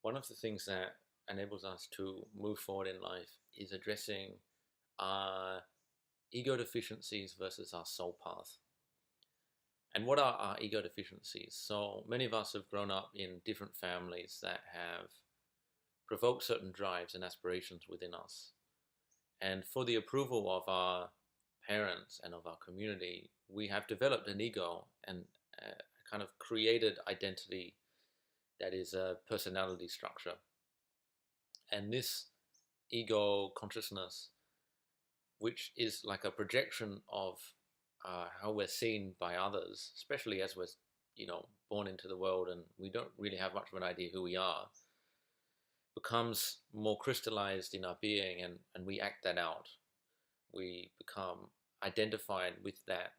One of the things that enables us to move forward in life is addressing our ego deficiencies versus our soul path. And what are our ego deficiencies? So many of us have grown up in different families that have provoked certain drives and aspirations within us. And for the approval of our parents and of our community, we have developed an ego and a kind of created identity that is a personality structure. And this ego consciousness, which is like a projection of how we're seen by others, especially as we're, born into the world and we don't really have much of an idea who we are, becomes more crystallized in our being, and we act that out. We become identified with that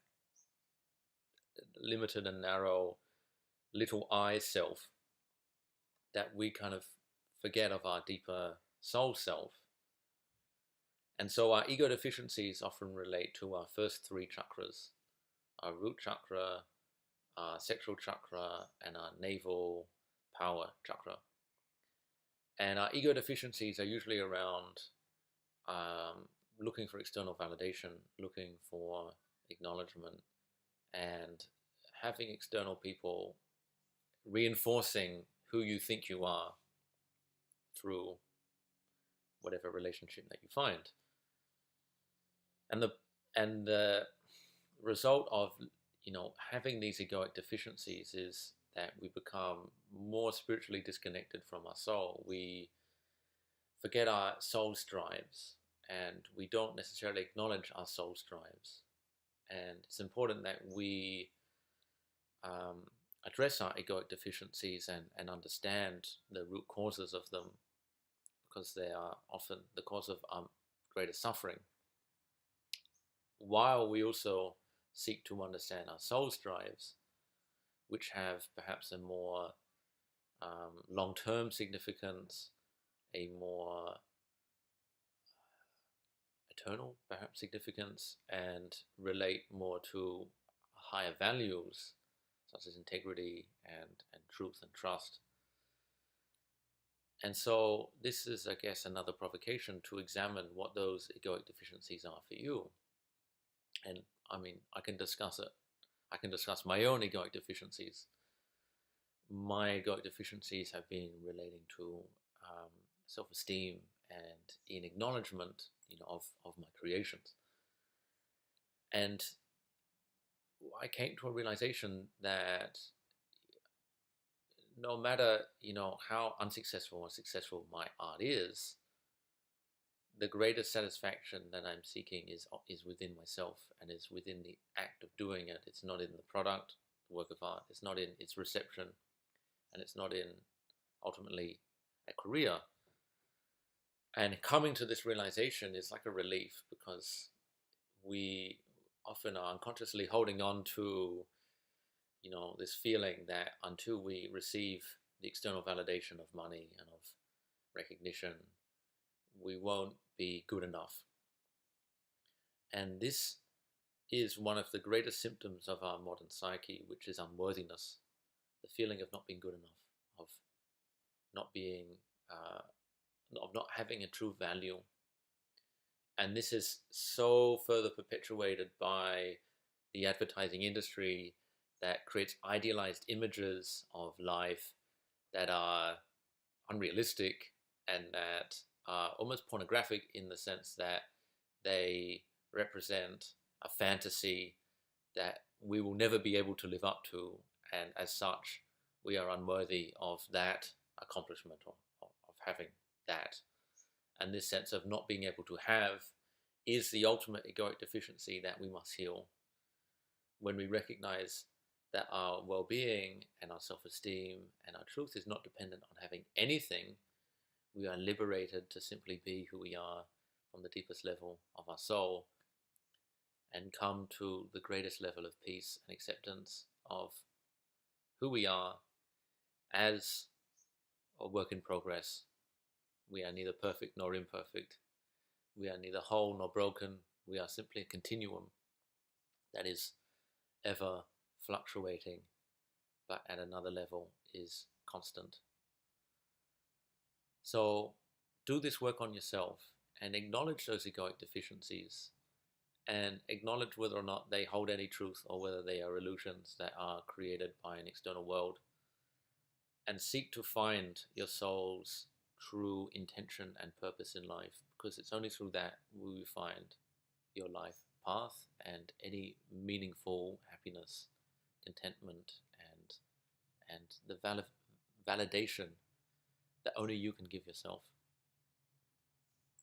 limited and narrow little I self that we kind of forget of our deeper soul self. And so our ego deficiencies often relate to our first three chakras: our root chakra, our sexual chakra, and our navel power chakra. And our ego deficiencies are usually around looking for external validation, looking for acknowledgement, and having external people reinforcing who you think you are through whatever relationship that you find. And the result of having these egoic deficiencies is that we become more spiritually disconnected from our soul. We forget our soul's drives, and we don't necessarily acknowledge our soul's drives. And it's important that we address our egoic deficiencies and understand the root causes of them, because they are often the cause of our greatest suffering, while we also seek to understand our soul's drives, which have perhaps a more long-term significance, a more eternal perhaps significance, and relate more to higher values such as integrity and truth and trust. And so this is, I guess, another provocation to examine what those egoic deficiencies are for you. And I mean, I can discuss it. I can discuss my own egoic deficiencies. My egoic deficiencies have been relating to self-esteem and in acknowledgement, of my creations. And I came to a realization that no matter how unsuccessful or successful my art is, the greatest satisfaction that I'm seeking is within myself, and is within the act of doing it. It's not in the product, the work of art. It's not in its reception, and it's not in ultimately a career. And coming to this realization is like a relief, because we often are unconsciously holding on to this feeling that until we receive the external validation of money and of recognition, we won't be good enough. And this is one of the greatest symptoms of our modern psyche, which is unworthiness, the feeling of not being good enough, of not being, of not having a true value. And this is so further perpetuated by the advertising industry that creates idealized images of life that are unrealistic and that are almost pornographic, in the sense that they represent a fantasy that we will never be able to live up to, and as such we are unworthy of that accomplishment, of having that. And this sense of not being able to have is the ultimate egoic deficiency that we must heal. When we recognize that our well-being and our self-esteem and our truth is not dependent on having anything, we are liberated to simply be who we are from the deepest level of our soul, and come to the greatest level of peace and acceptance of who we are as a work in progress. We are neither perfect nor imperfect. We are neither whole nor broken. We are simply a continuum that is ever fluctuating, but at another level is constant. So do this work on yourself and acknowledge those egoic deficiencies and acknowledge whether or not they hold any truth or whether they are illusions that are created by an external world, and seek to find your soul's true intention and purpose in life, because it's only through that will you find your life path and any meaningful happiness, contentment, and the validation that only you can give yourself.